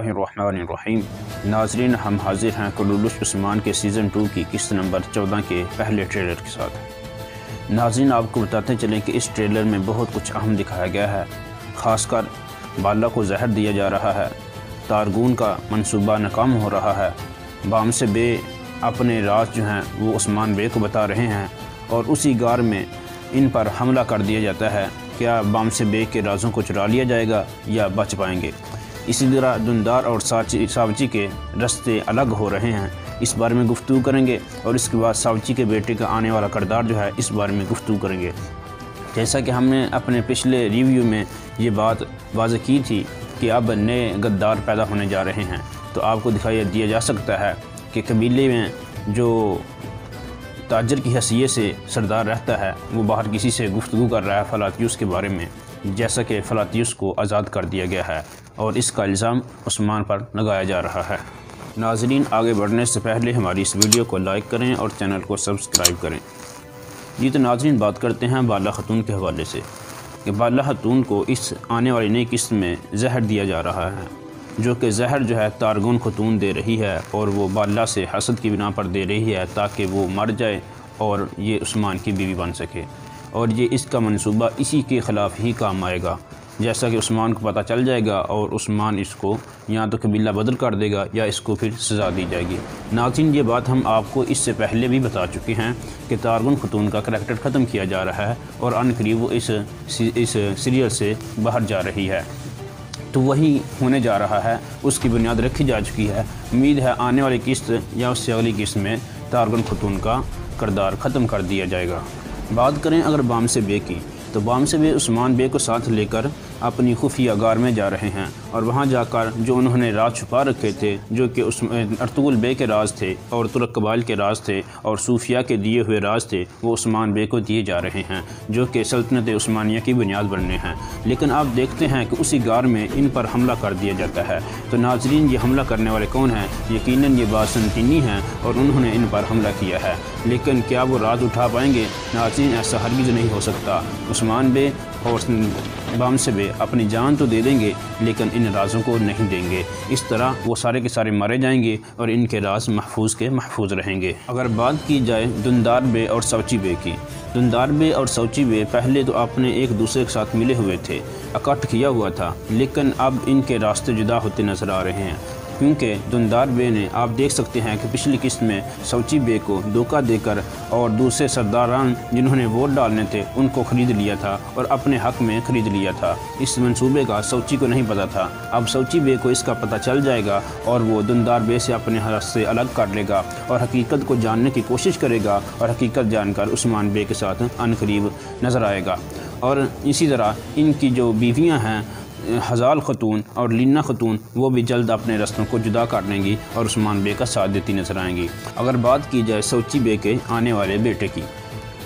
اللہ الرحمن الرحیم۔ ناظرین، ہم حاضر ہیں کرولوش عثمان کے سیزن 2 کی قسط نمبر 14 کے پہلے ٹریلر کے ساتھ۔ ناظرین، آپ کو بتاتے چلیں کہ اس ٹریلر میں بہت کچھ اہم دکھایا گیا ہے، خاص کر بالا کو زہر دیا جا رہا ہے، تارگون کا منصوبہ ناکام ہو رہا ہے، بامسے بے اپنے راز جو ہیں وہ عثمان بے کو بتا رہے ہیں اور اسی غار میں ان پر حملہ کر دیا جاتا ہے۔ کیا بامسے بے کے رازوں کو چرا لیا جائے گا یا بچ پائیں گے؟ اسی طرح دندار اور ساوچی کے رستے الگ ہو رہے ہیں، اس بارے میں گفتگو کریں گے، اور اس کے بعد ساوچی کے بیٹے کا آنے والا کردار جو ہے اس بارے میں گفتگو کریں گے۔ جیسا کہ ہم نے اپنے پچھلے ریویو میں یہ بات واضح کی تھی کہ اب نئے غدار پیدا ہونے جا رہے ہیں، تو آپ کو دکھائی دیا جا سکتا ہے کہ قبیلے میں جو تاجر کی حیثیت سے سردار رہتا ہے وہ باہر کسی سے گفتگو کر رہا ہے فلاتیوس کے بارے میں، جیسا کہ فلاتیوس کو آزاد کر دیا گیا ہے اور اس کا الزام عثمان پر لگایا جا رہا ہے۔ ناظرین، آگے بڑھنے سے پہلے ہماری اس ویڈیو کو لائک کریں اور چینل کو سبسکرائب کریں۔ جی تو ناظرین، بات کرتے ہیں بالا خاتون کے حوالے سے کہ بالا خاتون کو اس آنے والی نئی قسط میں زہر دیا جا رہا ہے، جو کہ زہر جو ہے تارگن خاتون دے رہی ہے اور وہ بالا سے حسد کی بنا پر دے رہی ہے تاکہ وہ مر جائے اور یہ عثمان کی بیوی بن سکے، اور یہ اس کا منصوبہ اسی کے خلاف ہی کام آئے گا، جیسا کہ عثمان کو پتہ چل جائے گا اور عثمان اس کو یا تو قبیلہ بدل کر دے گا یا اس کو پھر سزا دی جائے گی۔ ناظرین، یہ بات ہم آپ کو اس سے پہلے بھی بتا چکے ہیں کہ تارگن خاتون کا کریکٹر ختم کیا جا رہا ہے اور ان قریب وہ اس سیریل سے باہر جا رہی ہے، تو وہی ہونے جا رہا ہے، اس کی بنیاد رکھی جا چکی ہے۔ امید ہے آنے والی قسط یا اس سے اگلی قسط میں تارگن خاتون کا کردار ختم کر دیا جائے گا۔ بات کریں اگر بامسے بے کی، تو بامسے بے عثمان بے کو ساتھ لے کر اپنی خفیہ غار میں جا رہے ہیں، اور وہاں جا کر جو انہوں نے راز چھپا رکھے تھے، جو کہ ارطغرل بے کے راز تھے اور ترک قبائل کے راز تھے اور صوفیہ کے دیے ہوئے راز تھے، وہ عثمان بے کو دیے جا رہے ہیں، جو کہ سلطنت عثمانیہ کی بنیاد بننے ہیں۔ لیکن آپ دیکھتے ہیں کہ اسی غار میں ان پر حملہ کر دیا جاتا ہے۔ تو ناظرین، یہ حملہ کرنے والے کون ہیں؟ یقیناً یہ بازنطینی ہیں اور انہوں نے ان پر حملہ کیا ہے، لیکن کیا وہ راز اٹھا پائیں گے؟ ناظرین، ایسا ہرگز نہیں ہو سکتا۔ عثمان بے اور بامسے بے اپنی جان تو دے دیں گے لیکن ان رازوں کو نہیں دیں گے، اس طرح وہ سارے کے سارے مارے جائیں گے اور ان کے راز محفوظ کے محفوظ رہیں گے۔ اگر بات کی جائے دندار بے اور ساوچی بے کی، دندار بے اور ساوچی بے پہلے تو اپنے ایک دوسرے کے ساتھ ملے ہوئے تھے، اکٹھ کیا ہوا تھا، لیکن اب ان کے راستے جدا ہوتے نظر آ رہے ہیں، کیونکہ دندار بے نے آپ دیکھ سکتے ہیں کہ پچھلی قسط میں ساوچی بے کو دھوکہ دے کر اور دوسرے سرداران جنہوں نے ووٹ ڈالنے تھے ان کو خرید لیا تھا اور اپنے حق میں خرید لیا تھا۔ اس منصوبے کا ساوچی کو نہیں پتہ تھا، اب ساوچی بے کو اس کا پتہ چل جائے گا اور وہ دندار بے سے اپنے ہاتھ سے الگ کر لے گا اور حقیقت کو جاننے کی کوشش کرے گا، اور حقیقت جان کر عثمان بے کے ساتھ عنقریب نظر آئے گا۔ اور اسی طرح ان کی جو بیویاں ہیں ہزال خاتون اور لینا خاتون، وہ بھی جلد اپنے رستوں کو جدا کر لیں گی اور عثمان بے کا ساتھ دیتی نظر آئیں گی۔ اگر بات کی جائے ساوچی بے کے آنے والے بیٹے کی،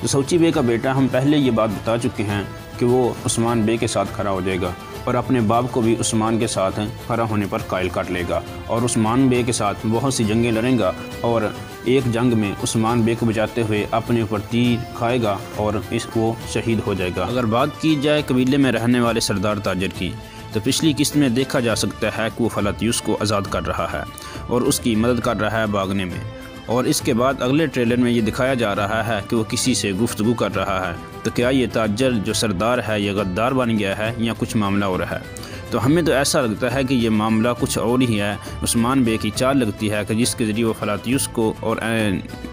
تو ساوچی بے کا بیٹا ہم پہلے یہ بات بتا چکے ہیں کہ وہ عثمان بے کے ساتھ کھڑا ہو جائے گا اور اپنے باپ کو بھی عثمان کے ساتھ کھڑا ہونے پر قائل کر لے گا اور عثمان بے کے ساتھ بہت سی جنگیں لڑیں گا، اور ایک جنگ میں عثمان بے کو بچاتے ہوئے اپنے اوپر تیر کھائے گا اور اس کو شہید ہو جائے گا۔ اگر بات کی جائے قبیلے میں رہنے والے سردار تاجر کی، تو پچھلی قسط میں دیکھا جا سکتا ہے کہ وہ فلاتیوس کو آزاد کر رہا ہے اور اس کی مدد کر رہا ہے بھاگنے میں، اور اس کے بعد اگلے ٹریلر میں یہ دکھایا جا رہا ہے کہ وہ کسی سے گفتگو کر رہا ہے۔ تو کیا یہ تاجر جو سردار ہے یہ غدار بن گیا ہے یا کچھ معاملہ اور ہے؟ تو ہمیں تو ایسا لگتا ہے کہ یہ معاملہ کچھ اور ہی ہے۔ عثمان بے کی چال لگتی ہے کہ جس کے ذریعے وہ فلاتیوس کو اور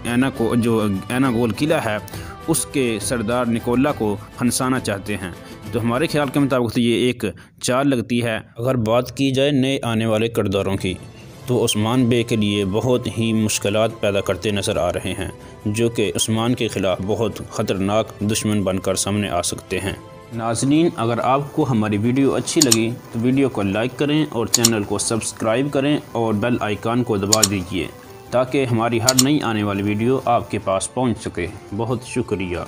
اینا گول قلعہ ہے اس کے سردار نکولا کو پھنسانا چاہتے ہیں۔ تو ہمارے خیال کے مطابق تو یہ ایک چال لگتی ہے۔ اگر بات کی جائے نئے آنے والے کرداروں کی، تو عثمان بے کے لیے بہت ہی مشکلات پیدا کرتے نظر آ رہے ہیں، جو کہ عثمان کے خلاف بہت خطرناک دشمن بن کر سامنے آ سکتے ہیں۔ ناظرین، اگر آپ کو ہماری ویڈیو اچھی لگی تو ویڈیو کو لائک کریں اور چینل کو سبسکرائب کریں اور بیل آئیکن کو دبا دیجیے تاکہ ہماری ہر نئی آنے والی ویڈیو آپ کے پاس پہنچ سکے۔ بہت شکریہ۔